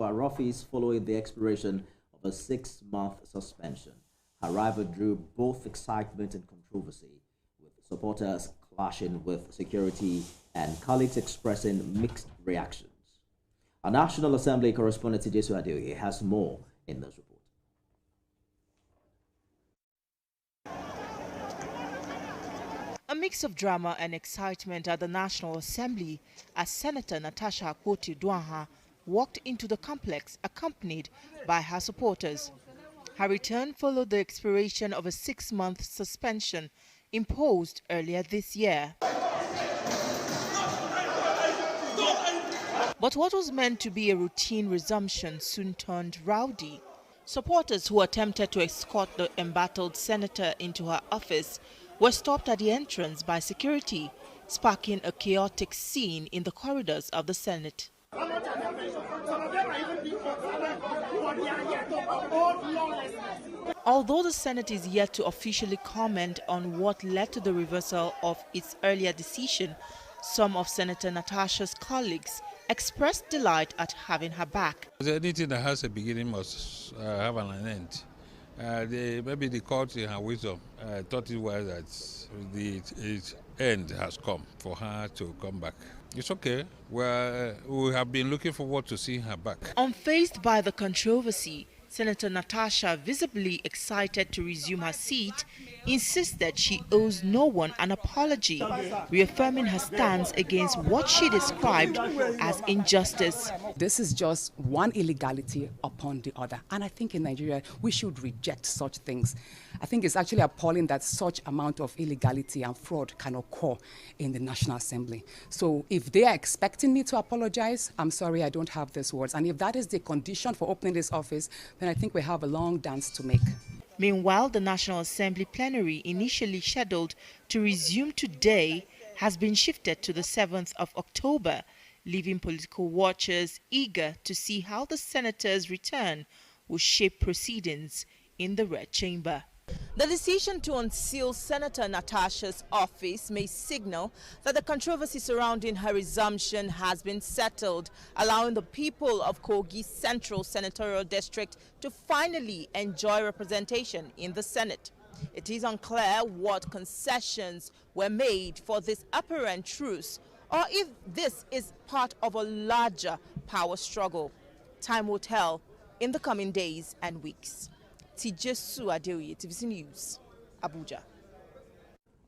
Her office following the expiration of a 6-month suspension. Her arrival drew both excitement and controversy, with supporters clashing with security and colleagues expressing mixed reactions. Our National Assembly correspondent Ceation Of Anioma has more in this report. A mix of drama and excitement at the National Assembly as Senator Natasha Akpoti-Uduaghan walked into the complex accompanied by her supporters. Her return followed the expiration of a 6-month suspension imposed earlier this year. But what was meant to be a routine resumption soon turned rowdy. Supporters who attempted to escort the embattled senator into her office were stopped at the entrance by security, sparking a chaotic scene in the corridors of the Senate. Although the Senate is yet to officially comment on what led to the reversal of its earlier decision, some of Senator Natasha's colleagues expressed delight at having her back. Anything that has a beginning must have an end. Maybe the court in her wisdom thought it was that its end has come for her to come back. It's okay. We have been looking forward to seeing her back. Unfazed by the controversy, Senator Natasha, visibly excited to resume her seat, insisted she owes no one an apology, reaffirming her stance against what she described as injustice. This is just one illegality upon the other, and I think in Nigeria we should reject such things. I think it's actually appalling that such amount of illegality and fraud can occur in the National Assembly. So if they are expecting me to apologize, I'm sorry, I don't have these words. And if that is the condition for opening this office, then I think we have a long dance to make. Meanwhile, the National Assembly plenary, initially scheduled to resume today, has been shifted to the 7th of October, leaving political watchers eager to see how the senators' return will shape proceedings in the Red Chamber. The decision to unseal Senator Natasha's office may signal that the controversy surrounding her resumption has been settled, allowing the people of Kogi Central Senatorial District to finally enjoy representation in the Senate. It is unclear what concessions were made for this apparent truce, or if this is part of a larger power struggle. Time will tell in the coming days and weeks. Ceation Of Anioma, TVC News, Abuja.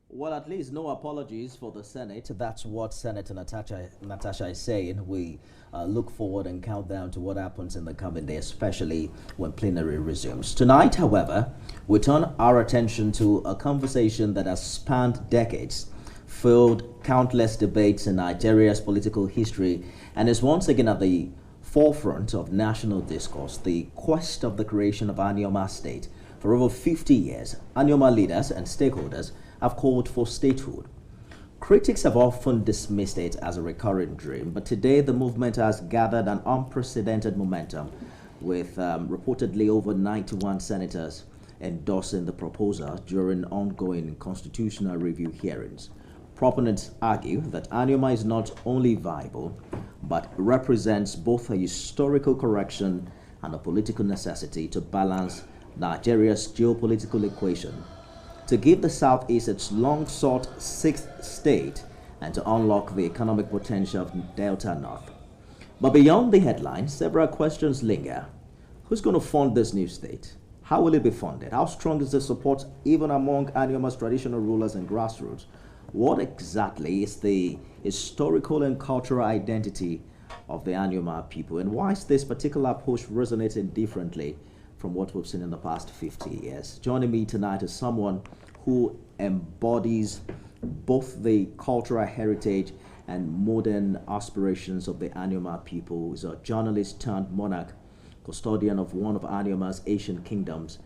Well, at least no apologies for the Senate. That's what Senator Natasha is saying. We look forward and count down to what happens in the coming day, especially when plenary resumes. Tonight, however, we turn our attention to a conversation that has spanned decades, filled countless debates in Nigeria's political history, and is once again at the forefront of national discourse: the quest of the creation of Anioma State. For over 50 years, Anioma leaders and stakeholders have called for statehood. Critics have often dismissed it as a recurring dream, but today the movement has gathered an unprecedented momentum, with reportedly over 91 senators endorsing the proposal during ongoing constitutional review hearings. Proponents argue that Anioma is not only viable, but represents both a historical correction and a political necessity to balance Nigeria's geopolitical equation, to give the Southeast its long-sought 6th state, and to unlock the economic potential of Delta North. But beyond the headlines, several questions linger. Who's going to fund this new state? How will it be funded? How strong is the support even among Anioma's traditional rulers and grassroots? What exactly is the historical and cultural identity of the Anioma people, and why is this particular push resonating differently from what we've seen in the past 50 years? Joining me tonight is someone who embodies both the cultural heritage and modern aspirations of the Anioma people. He's a journalist turned monarch, custodian of one of Anioma's ancient kingdoms,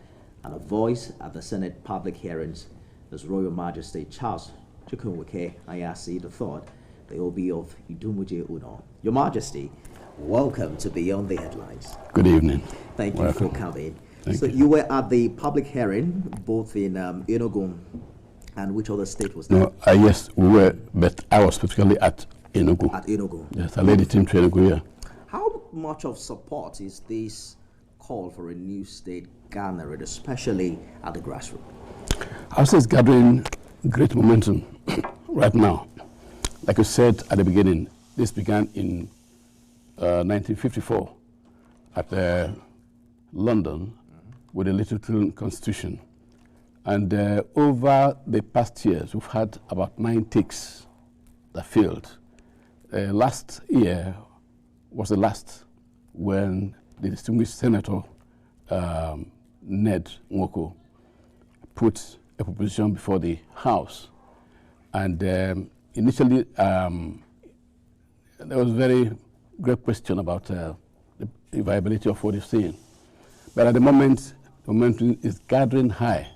and a voice at the Senate public hearings. His Royal Majesty Charles Anyasi III, the Obi of Idumuje-unor. Your Majesty, welcome to Beyond the Headlines. Good evening. Thank you for coming. Thank you. You were at the public hearing, both in Enugu, and which other state was that? No, yes, we were, but I was specifically at Enugu. At Enugu. Yes, I led the team to Enugu, yeah. How much of support is this call for a new state garnered, especially at the grassroots? I'll say it's gathering great momentum right now. Like I said at the beginning, this began in 1954 at London with the Little Constitution. And over the past years, we've had about 9 takes that failed. Last year was the last when the distinguished Senator Ned Nwoko put a proposition before the House. And initially, there was a very great question about the viability of what he's saying. But at the moment, the momentum is gathering high.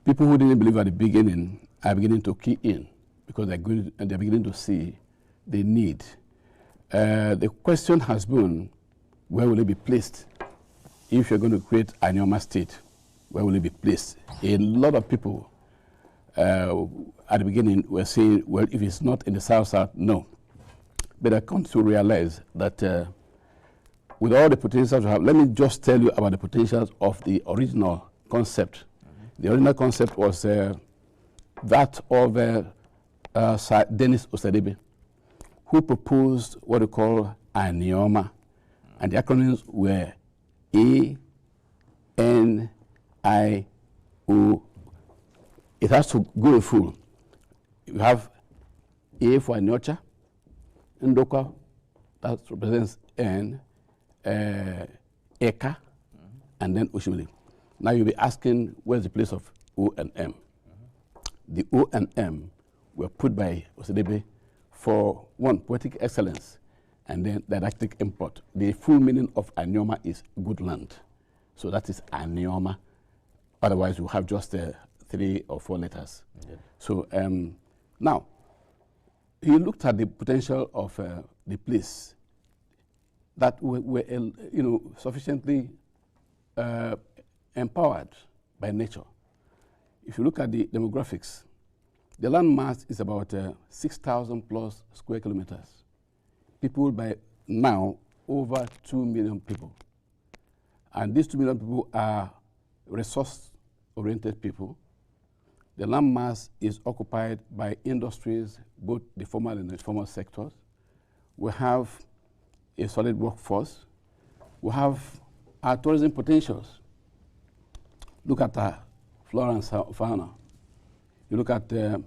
People who didn't believe at the beginning are beginning to key in because they're beginning to see the need. The question has been, where will it be placed? If you're going to create Anioma State, where will it be placed? A lot of people at the beginning were saying, well, if it's not in the South-South, no. But I come to realize that with all the potentials we have, let me just tell you about the potentials of the original concept. The original concept was that of Sir Dennis Osadebe, who proposed what we call Anioma, and the acronyms were A-N-I-O. It has to go in full. You have A for Anyocha, Ndoka, that represents N, Eka, and then Oshimili. Now you'll be asking, where's the place of O and M? The O and M were put by Osadebe for, one, poetic excellence, and then didactic import. The full meaning of Anioma is good land. So that is Anioma. Otherwise, you have just 3 or 4 letters. Yeah. So now, you looked at the potential of the place that were sufficiently empowered by nature. If you look at the demographics, the land mass is about 6,000 plus square kilometers. People by now, over 2 million people. And these 2 million people are resource-oriented people. The land mass is occupied by industries, both the formal and the informal sectors. We have a solid workforce. We have our tourism potentials. Look at our flora and fauna. You look at the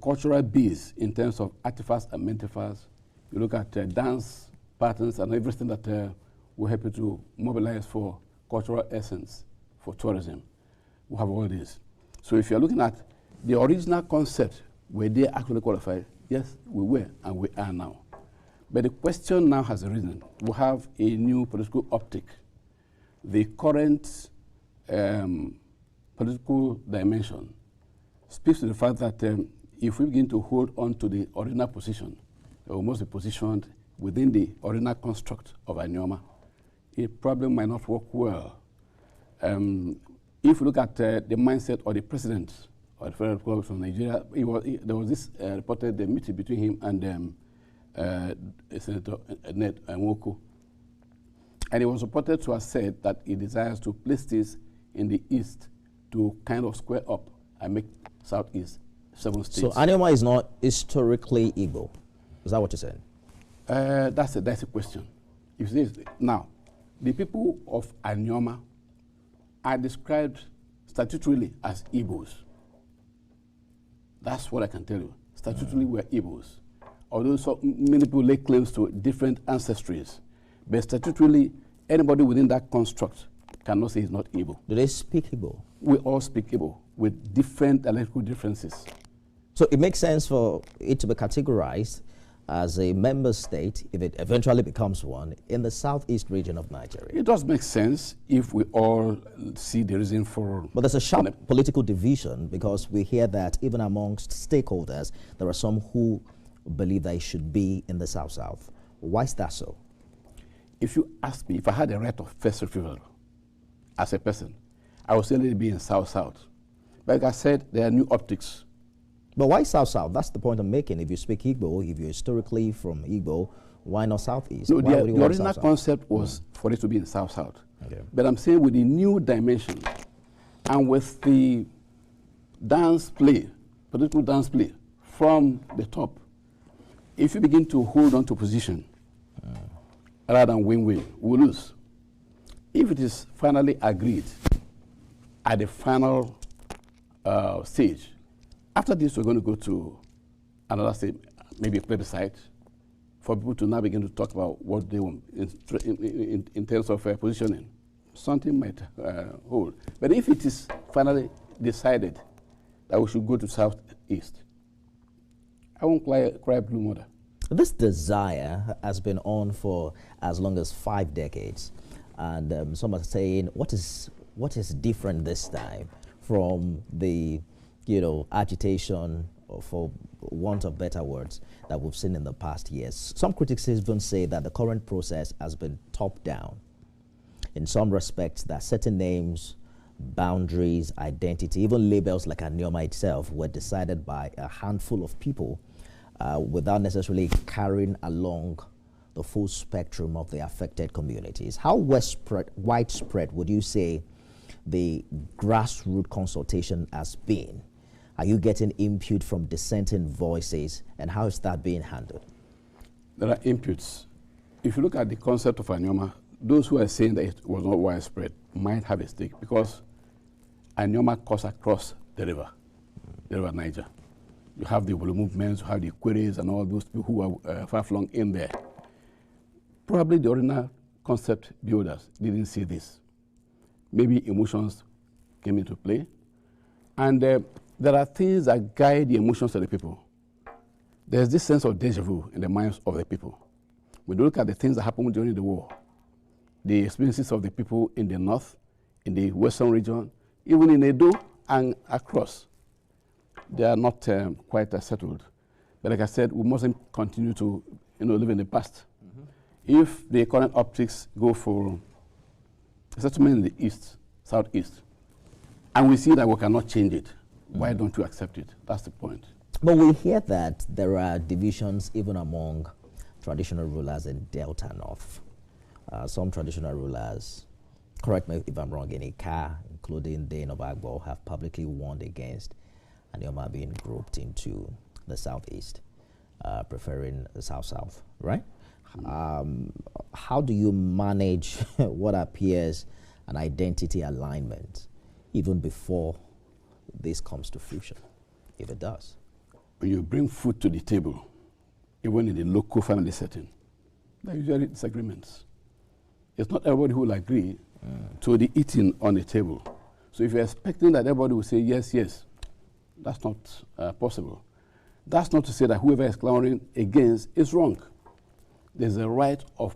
cultural base in terms of artifacts and mentefacts. You look at dance patterns and everything that we're happy to mobilize for cultural essence, for tourism. We have all this. So if you're looking at the original concept, were they actually qualified? Yes, we were, and we are now. But the question now has arisen. We have a new political optic. The current political dimension speaks to the fact that if we begin to hold on to the original position, or must be positioned within the original construct of Anioma, it probably might not work well. If you look at the mindset of the president of the Federal Republic of Nigeria, there was this reported meeting between him and Senator Ned Nwoko. And he was reported to have said that he desires to place this in the east to kind of square up and make Southeast 7 states. So Anioma is not historically Igbo. Is that what you're saying? That's a question. If this, now, the people of Anioma are described statutorily as Igbos. That's what I can tell you. Statutorily, we're Igbos. Although so many people lay claims to different ancestries, but statutorily, anybody within that construct cannot say he's not Igbo. Do they speak Igbo? We all speak Igbo with different dialectical differences. So it makes sense for it to be categorized as a member state, if it eventually becomes one, in the southeast region of Nigeria. It does make sense if we all see the reason for... But there's a sharp political division because we hear that even amongst stakeholders, there are some who believe that it should be in the South-South. Why is that so? If you ask me, if I had a right of first refusal as a person, I would say let it be in South-South. But like I said, there are new optics. But why South-South? That's the point I'm making. If you speak Igbo, if you're historically from Igbo, Why not Southeast? No, Why would you the want original South-South? concept was for it to be in South-South. Okay. But I'm saying with the new dimension and with the dance play, political dance play from the top, if you begin to hold on to position rather than win-win, we'll lose. If it is finally agreed at the final stage, after this we're going to go to another stage, maybe a plebiscite, for people to now begin to talk about what they want in terms of positioning. Something might hold. But if it is finally decided that we should go to Southeast, I won't cry blue mother. This desire has been on for as long as 5 decades. And some are saying, what is different this time from the, agitation, or for want of better words, that we've seen in the past years? Some critics even say that the current process has been top-down. In some respects, that certain names, boundaries, identity, even labels like Anioma itself were decided by a handful of people without necessarily carrying along the full spectrum of the affected communities. How widespread would you say the grassroots consultation has been? Are you getting input from dissenting voices, and how is that being handled? There are inputs. If you look at the concept of Anioma, those who are saying that it was not widespread might have a stake, because Anioma cuts across the river Niger. You have the Wolo movements, you have the Queries, and all those people who are far-flung in there. Probably the original concept builders didn't see this. Maybe emotions came into play. And there are things that guide the emotions of the people. There's this sense of deja vu in the minds of the people. When you look at the things that happened during the war, the experiences of the people in the north, in the western region, even in Edo and across, they are not quite settled. But like I said, we mustn't continue to live in the past. If the current optics go for a settlement in the east, southeast, and we see that we cannot change it, why don't you accept it? That's the point. But we hear that there are divisions even among traditional rulers in Delta North. Some traditional rulers, correct me if I'm wrong, in Ika, including Dane of Agbo, have publicly warned against Anioma being grouped into the southeast, preferring the south-south, right? How do you manage what appears an identity alignment even before this comes to fruition, if it does? When you bring food to the table, even in the local family setting, there are usually disagreements. It's not everybody who will agree to the eating on the table. So if you're expecting that everybody will say yes, yes, that's not possible. That's not to say that whoever is clamoring against is wrong. There's a right of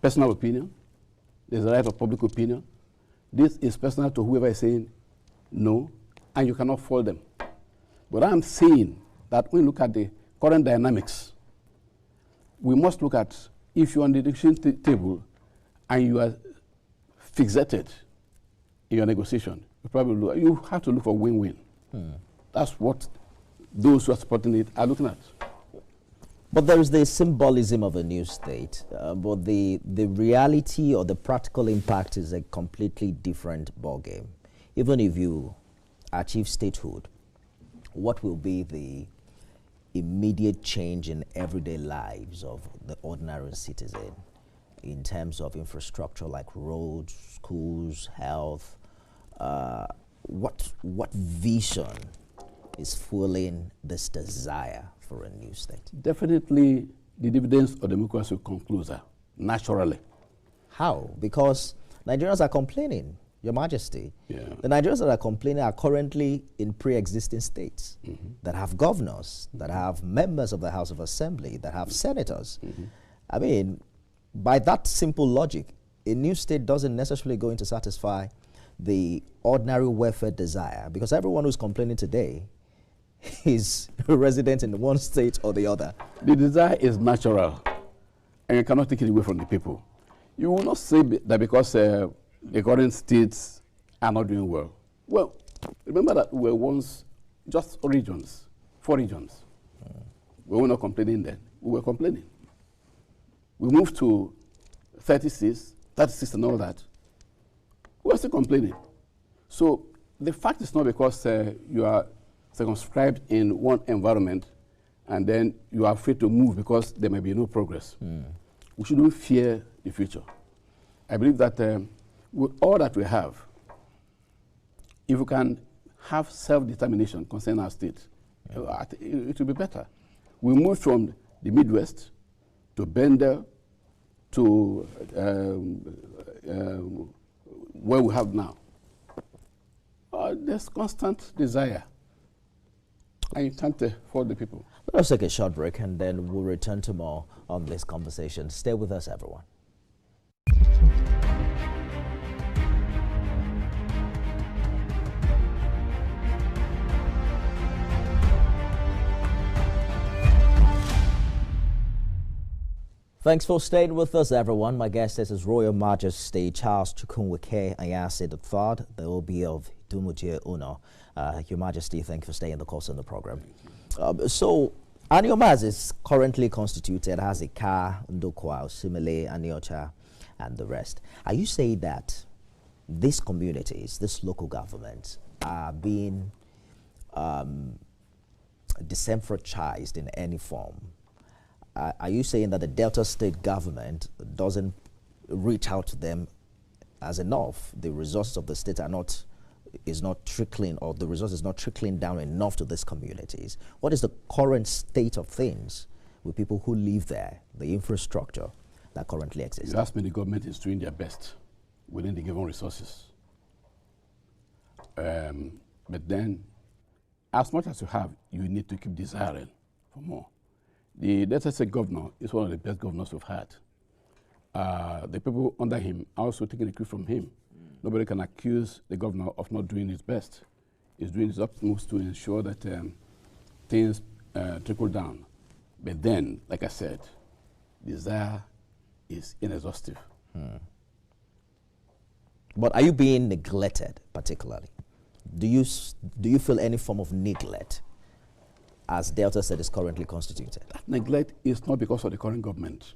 personal opinion. There's a right of public opinion. This is personal to whoever is saying no, and you cannot fault them. But I'm saying that when we look at the current dynamics, we must look at, if you're on the negotiation table and you are fixated in your negotiation, you have to look for win-win. That's what those who are supporting it are looking at. But there is the symbolism of a new state, but the reality or the practical impact is a completely different ballgame. Even if you achieve statehood, what will be the immediate change in everyday lives of the ordinary citizen in terms of infrastructure like roads, schools, health? What vision is fueling this desire for a new state? Definitely the dividends of democracy will come closer, naturally. How? Because Nigerians are complaining, Your Majesty. Yeah. The Nigerians that are complaining are currently in pre-existing states that have governors, that have members of the House of Assembly, that have senators. I mean, by that simple logic, a new state doesn't necessarily going to satisfy the ordinary welfare desire, because everyone who's complaining today is a resident in one state or the other. The desire is natural, and you cannot take it away from the people. You will not say that because the current states are not doing well. Well, remember that we were once just regions, 4 regions. We were not complaining then. We were complaining. We moved to 36 and all that. We're still complaining. So the fact is not because you are circumscribed in one environment and then you are afraid to move because there may be no progress. We shouldn't fear the future. I believe that with all that we have, if we can have self-determination concerning our state, it will be better. We moved from the Midwest to Bender to where we have now. There's constant desire, and you can't afford the people. Let us take a short break, and then we'll return to more on this conversation. Stay with us, everyone. Thanks for staying with us, everyone. My guest is His Royal Majesty Charles Chukwuemeka Anyasi III, the Obi of Idumuje-unor. Your Majesty, thank you for staying the course of the program. So, Anioma is currently constituted as a Ka, Ndokwa, Osimele, Aniocha, and the rest. Are you saying that these communities, these local governments, are being disenfranchised in any form? Are you saying that the Delta State government doesn't reach out to them as enough? The resources of the state is not trickling, or the resources is not trickling down enough to these communities? What is the current state of things with people who live there, the infrastructure that currently exists? You ask me, the government is doing their best within the given resources. But then, as much as you have, you need to keep desiring for more. The Delta State governor is one of the best governors we've had. The people under him are also taking a cue from him. Nobody can accuse the governor of not doing his best. He's doing his utmost to ensure that things trickle down. But then, like I said, desire is inexhaustive. But are you being neglected particularly? Do you feel any form of neglect as Delta State is currently constituted? That neglect is not because of the current government.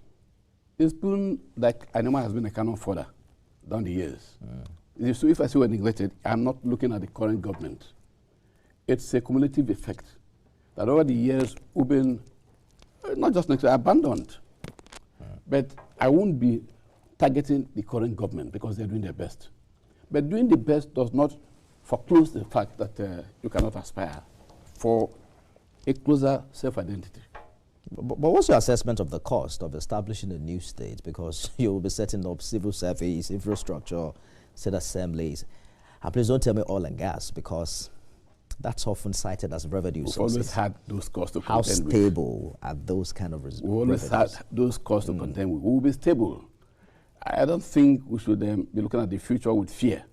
It's been like Anioma has been a cannon fodder down the years. So if I say we're neglected, I'm not looking at the current government. It's a cumulative effect that over the years we've been not just abandoned. But I won't be targeting the current government because they're doing their best. But doing the best does not foreclose the fact that you cannot aspire for a closer self-identity. But what's your assessment of the cost of establishing a new state? Because you will be setting up civil service, infrastructure, state assemblies. And please don't tell me oil and gas, because that's often cited as revenue sources. We've always had those costs to How contend with. How stable are those kind of revenues? We've always had those costs to contend with. We will be stable. I don't think we should be looking at the future with fear.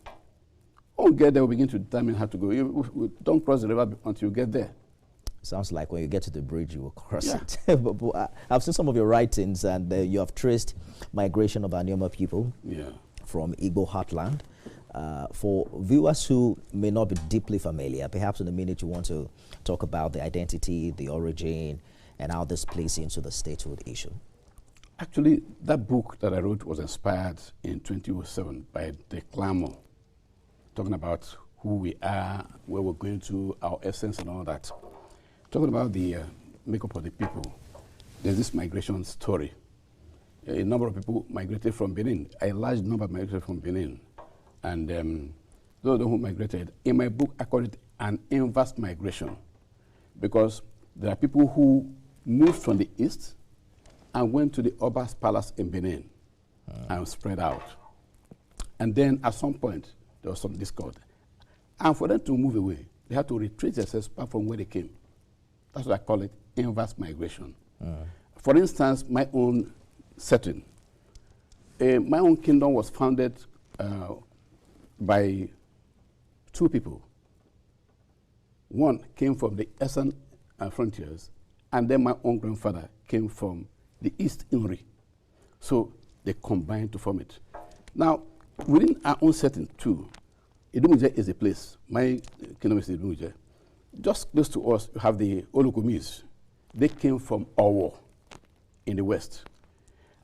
When we get there, we'll begin to determine how to go. We don't cross the river until you get there. Sounds like when you get to the bridge, you will cross it. but I've seen some of your writings, and you have traced migration of Anioma people from Igbo heartland. For viewers who may not be deeply familiar, perhaps in a minute you want to talk about the identity, the origin, and how this plays into the statehood issue. Actually, that book that I wrote was inspired in 2007 by the clamor, talking about who we are, where we're going to, our essence and all that. Talking about the makeup of the people, there's this migration story. A number of people migrated from Benin, a large number migrated from Benin. And those who migrated, in my book, I call it an inverse migration, because there are people who moved from the east and went to the Oba's palace in Benin and spread out. And then at some point, there was some discord. And for them to move away, they had to retrace themselves back from where they came. That's what I call it, inverse migration. For instance, my own setting. My own kingdom was founded by two people. One came from the eastern frontiers, and then my own grandfather came from the East Inri. So they combined to form it. Now, within our own setting too, Idumuje is a place. My kingdom is Idumuje. Just close to us, you have the Olukumis. They came from Owo in the west.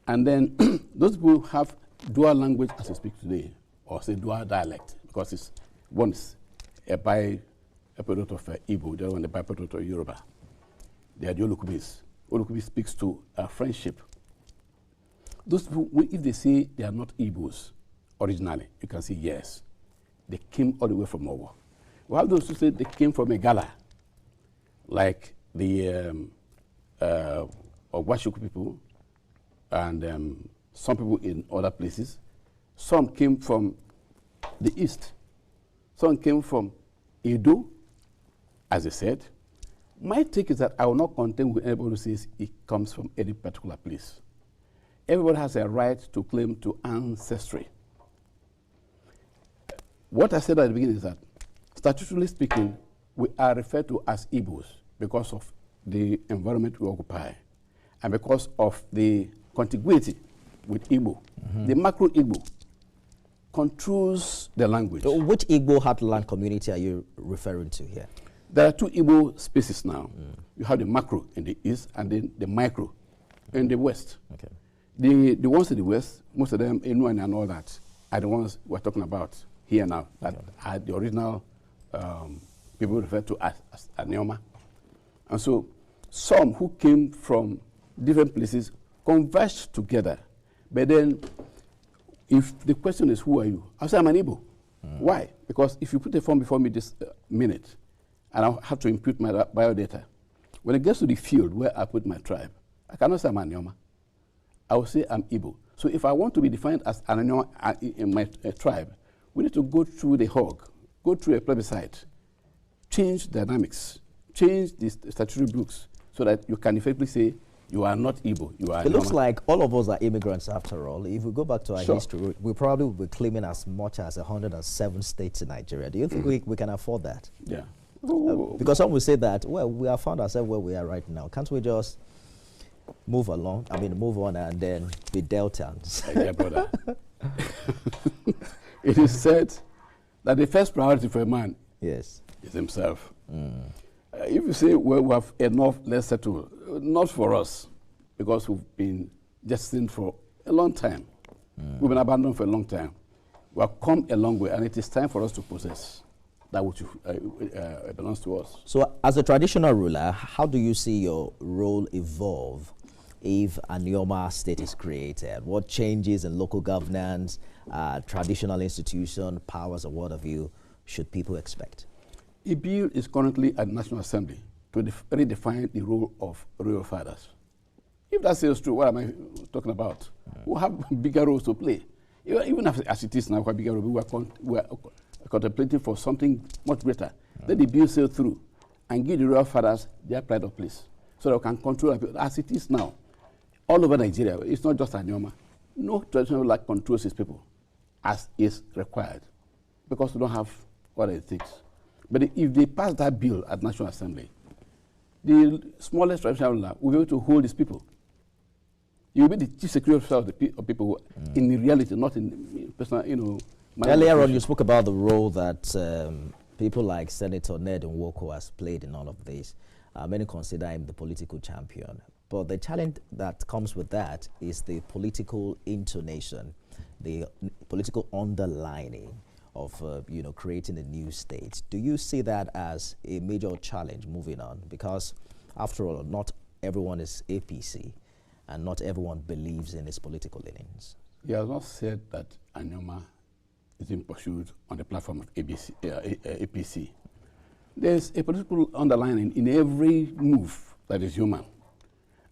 And then those people have dual language as we speak today, or say dual dialect, because one is a byproduct of Igbo, the other one a byproduct of Yoruba. They are the Olukubis. Olukubis speaks to friendship. Those people, if they say they are not Igbos originally, you can say yes. They came all the way from Owo. We have those who say they came from Egala, like the Ogwashuku people, and some people in other places. Some came from the east. Some came from Edo, as I said. My take is that I will not contend with anybody who says it comes from any particular place. Everybody has a right to claim to ancestry. What I said at the beginning is that, statutorily speaking, we are referred to as Igbos because of the environment we occupy and because of the contiguity with Igbo. The macro Igbo controls the language. So which Igbo heartland community are you referring to here? There are two Igbo species now. You have the macro in the east and then the micro in the west. Okay. The ones in the west, most of them, Enuan and all that, are the ones we're talking about here now, that are the original people referred to as Anioma. And so some who came from different places converged together. But then, if the question is, who are you? I'll say I'm an Igbo. Why? Because if you put a form before me this minute, and I'll have to input my biodata, when it gets to the field where I put my tribe, I cannot say I'm Anioma. I will say I'm Igbo. So if I want to be defined as an Anioma in my tribe, we need to go through the hog, go through a plebiscite, change dynamics, change the statutory books, so that you can effectively say you are not Igbo, you are It looks like all of us are immigrants after all. If we go back to our history, we probably will be claiming as much as 107 states in Nigeria. Do you think we can afford that? Yeah. Because some will say that, well, we have found ourselves where we are right now. Can't we just move along, move on and then be Deltans? Yeah, brother. It is said that the first priority for a man is himself. If you say, well, we have enough, let's settle, not for us, because we've been destined for a long time. We've been abandoned for a long time. We have come a long way, and it is time for us to possess that which belongs to us. So as a traditional ruler, how do you see your role evolve if a Anioma state is created? What changes in local governance, traditional institution, powers, or what have you, should people expect? A bill is currently at the National Assembly to redefine the role of royal fathers. If that is true, what am I talking about? We'll have bigger roles to play. Even as it is now, quite bigger role, we are contemplating for something much greater. Let the bill sail through and give the royal fathers their pride of place so that we can control it. As it is now, all over Nigeria, it's not just Anioma. No traditional ruler controls his people as is required because we don't have what it takes. But if they pass that bill at National Assembly, the smallest traditional ruler will be able to hold his people. He will be the chief security officer of people who, in reality, not in personal, Earlier on, you spoke about the role that people like Senator Ned Nwoko has played in all of this. Many consider him the political champion. But the challenge that comes with that is the political intonation, the political underlining of creating a new state. Do you see that as a major challenge moving on? Because after all, not everyone is APC and not everyone believes in its political leanings. He has not said that Anioma is being pursued on the platform of APC. There's a political underlining in every move that is human.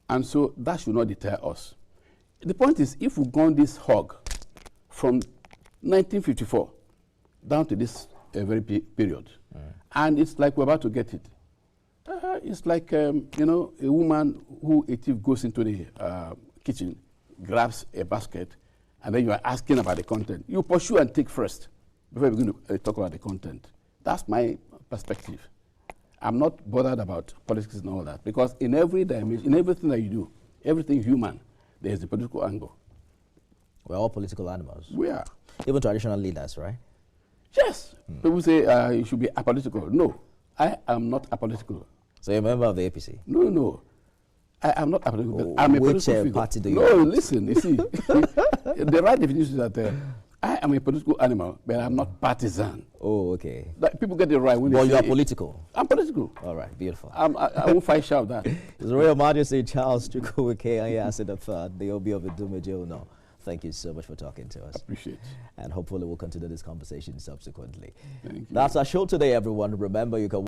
And so that should not deter us. The point is, if we've gone this hog from 1954 down to this very period, and it's like we're about to get it. It's like, a woman who a thief goes into the kitchen, grabs a basket, and then you are asking about the content. You pursue and take first before we begin to talk about the content. That's my perspective. I'm not bothered about politics and all that, because in every dimension, in everything that you do, everything human, there's a political angle. We're all political animals. We are. Even traditional leaders, right? Yes. People say you should be apolitical. No, I am not apolitical. So you're a member of the APC? No. I'm not a political figure. I'm a Which political figure. party do you No, want? listen, you see, the right definition is that I am a political animal, but I'm not partisan. Oh, okay. Like, people get it right when Well, they you are say political. I'm political. All right, beautiful. I won't fight shout that. His Royal Majesty Charles Chukwuemeka Anyasi III, the Obi of Idumuje-unor. Thank you so much for talking to us. Appreciate it. And hopefully we'll continue this conversation subsequently. Thank you. That's our show today, everyone. Remember, you can